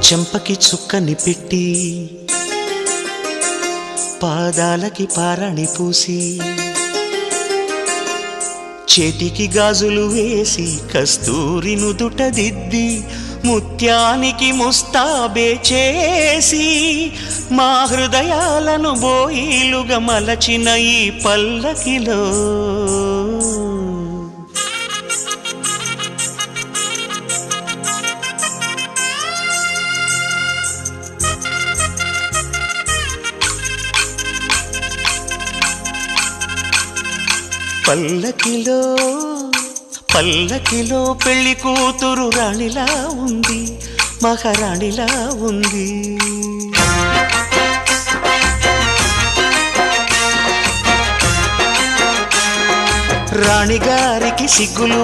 చెంపకి చుక్కని పెట్టి పాదాలకి పారాణి పూసి చేతికి గాజులు వేసి కస్తూరి నుదుట దిద్ది ముత్యానికి ముస్తాబే చేసి మా హృదయాలను బోయిలుగా మలచిన ఈ పల్లకిలో పల్లకిలో పల్లకిలో పెళ్లి కూతురు రాణిలా ఉంది, మహారాణిలా ఉంది. రాణిగారికి సిగ్గులు